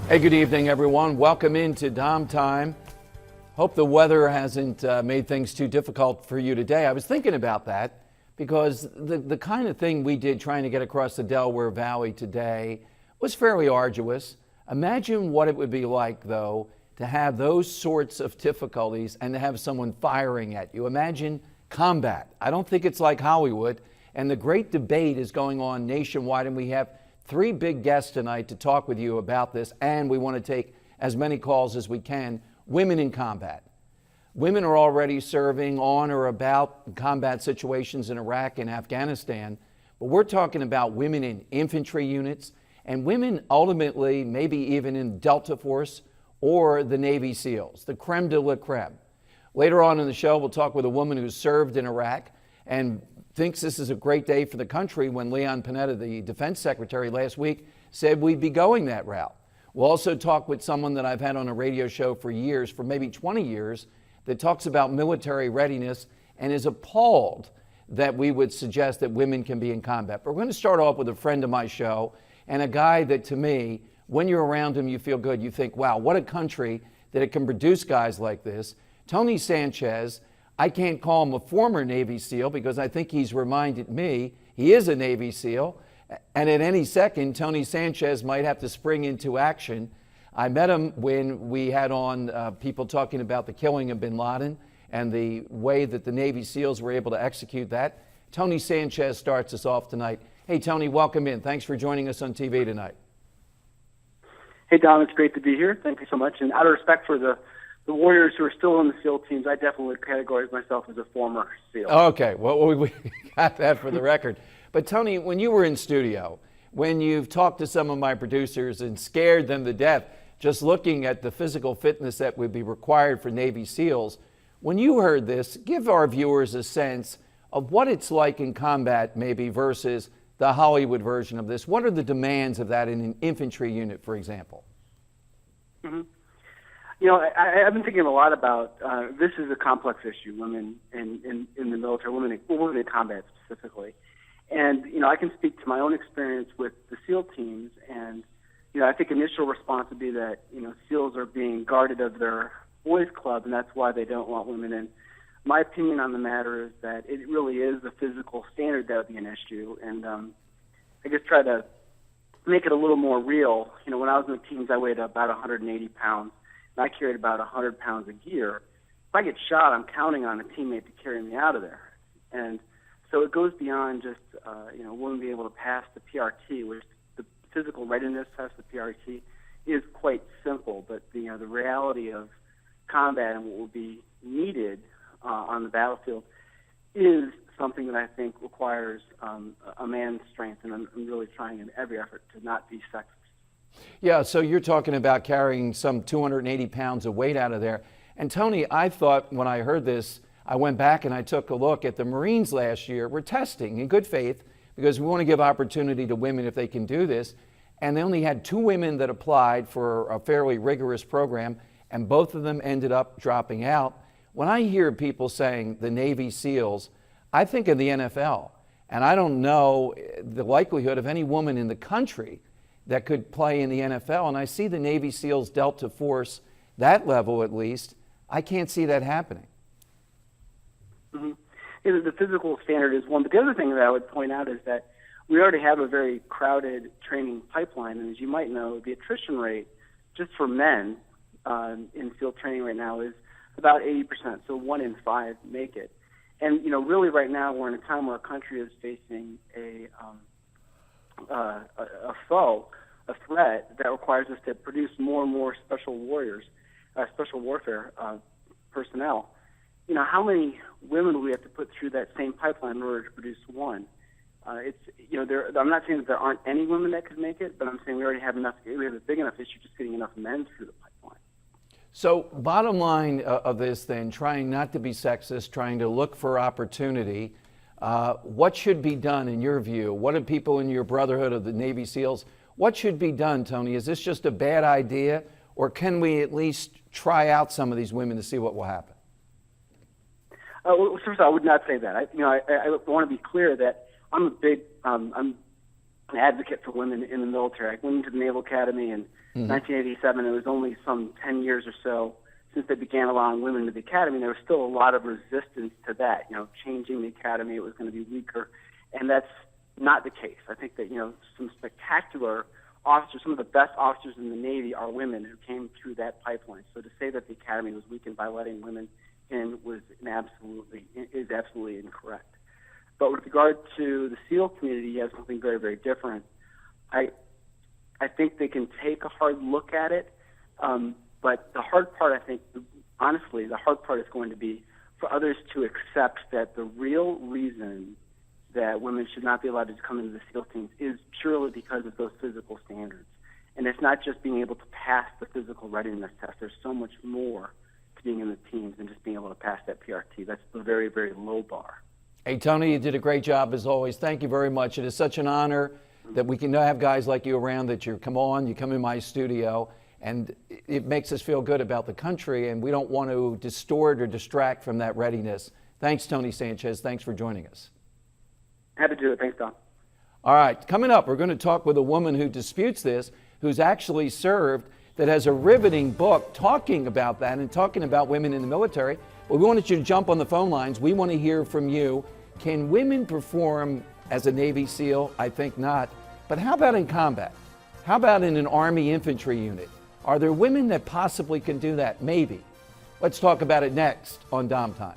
Hey, good evening, everyone. Welcome into Dom Time. Hope the weather hasn't made things too difficult for you today. I was thinking about that because the kind of thing we did trying to get across the Delaware Valley today was fairly arduous. Imagine what it would be like, though, to have those sorts of difficulties and to have someone firing at you. Imagine combat. I don't think it's like Hollywood. And the great debate is going on nationwide, and we have three big guests tonight to talk with you about this, and we want to take as many calls as we can. Women in combat. Women are already serving on or about combat situations in Iraq and Afghanistan, but we're talking about women in infantry units and women ultimately maybe even in Delta Force or the Navy SEALs, the creme de la creme. Later on in the show, we'll talk with a woman who served in Iraq and thinks this is a great day for the country when Leon Panetta, the defense secretary last week, said we'd be going that route. We'll also talk with someone that I've had on a radio show for years, for maybe 20 years, that talks about military readiness and is appalled that we would suggest that women can be in combat. But we're going to start off with a friend of my show and a guy that, to me, when you're around him, you feel good. You think, wow, what a country that it can produce guys like this. Tony Sanchez. I can't call him a former Navy SEAL because I think he's reminded me he is a Navy SEAL. And at any second, Tony Sanchez might have to spring into action. I met him when we had on people talking about the killing of bin Laden and the way that the Navy SEALs were able to execute that. Tony Sanchez starts us off tonight. Hey, Tony, welcome in. Thanks for joining us on TV tonight. Hey, Don, it's great to be here. Thank you so much. And out of respect for the warriors who are still on the SEAL teams, I definitely would categorize myself as a former SEAL. Okay, well, we got that for the record. But Tony, when you were in studio, when you've talked to some of my producers and scared them to death, just looking at the physical fitness that would be required for Navy SEALs, when you heard this, give our viewers a sense of what it's like in combat maybe versus the Hollywood version of this. What are the demands of that in an infantry unit, for example? Mm-hmm. You know, I've been thinking a lot about this is a complex issue, women in the military, women in combat specifically. And, you know, I can speak to my own experience with the SEAL teams. And, you know, I think initial response would be that, you know, SEALs are being guarded of their boys club, and that's why they don't want women in. My opinion on the matter is that it really is the physical standard that would be an issue. And I guess try to make it a little more real. You know, when I was in the teams, I weighed about 180 pounds. And I carried about 100 pounds of gear. If I get shot, I'm counting on a teammate to carry me out of there. And so it goes beyond just, you know, women being able to pass the PRT, which the physical readiness test, the PRT, is quite simple. But, you know, the reality of combat and what will be needed on the battlefield is something that I think requires a man's strength. And I'm really trying in every effort to not be sexist. Yeah, so you're talking about carrying some 280 pounds of weight out of there. And Tony, I thought when I heard this, I went back and I took a look at the Marines last year. We're testing in good faith because we want to give opportunity to women if they can do this. And they only had 2 women that applied for a fairly rigorous program, and both of them ended up dropping out. When I hear people saying the Navy SEALs, I think of the NFL. And I don't know the likelihood of any woman in the country that could play in the NFL. And I see the Navy SEALs Delta Force, that level at least, I can't see that happening. Mm-hmm. You know, the physical standard is one, but the other thing that I would point out is that we already have a very crowded training pipeline, and as you might know, the attrition rate just for men in field training right now is about 80%, so 1 in 5 make it. And, you know, really right now we're in a time where our country is facing a foe, a threat that requires us to produce more and more special warriors, special warfare personnel. You know, how many women do we have to put through that same pipeline in order to produce one? It's, you know, I'm not saying that there aren't any women that could make it, but I'm saying we already have enough. We have a big enough issue just getting enough men through the pipeline. So bottom line of this then, trying not to be sexist, trying to look for opportunity, what should be done in your view? What do people in your brotherhood of the Navy SEALs, what should be done, Tony? Is this just a bad idea, or can we at least try out some of these women to see what will happen? Well, first of all, I would not say that. I want to be clear that I'm a big, I'm an advocate for women in the military. I went into the Naval Academy in 1987. It was only some 10 years or so since they began allowing women into the academy. There was still a lot of resistance to that. Changing the academy, it was going to be weaker, and that's not the case. I think that some spectacular officers, some of the best officers in the Navy are women who came through that pipeline. So to say that the academy was weakened by letting women in is absolutely incorrect. But with regard to the SEAL community, you have something very, very different. I think they can take a hard look at it, but the hard part, I think, honestly, the hard part is going to be for others to accept that the real reason that women should not be allowed to come into the SEAL teams is purely because of those physical standards. And it's not just being able to pass the physical readiness test. There's so much more to being in the teams than just being able to pass that PRT. That's the very, very low bar. Hey, Tony, you did a great job as always. Thank you very much. It is such an honor that we can have guys like you around, that you come in my studio, and it makes us feel good about the country, and we don't want to distort or distract from that readiness. Thanks, Tony Sanchez. Thanks for joining us. Happy to do it. Thanks, Don. All right, coming up, we're going to talk with a woman who disputes this, who's actually served, that has a riveting book talking about that and talking about women in the military. Well, we wanted you to jump on the phone lines. We want to hear from you. Can women perform as a Navy SEAL? I think not. But how about in combat? How about in an Army infantry unit? Are there women that possibly can do that? Maybe. Let's talk about it next on Dom Time.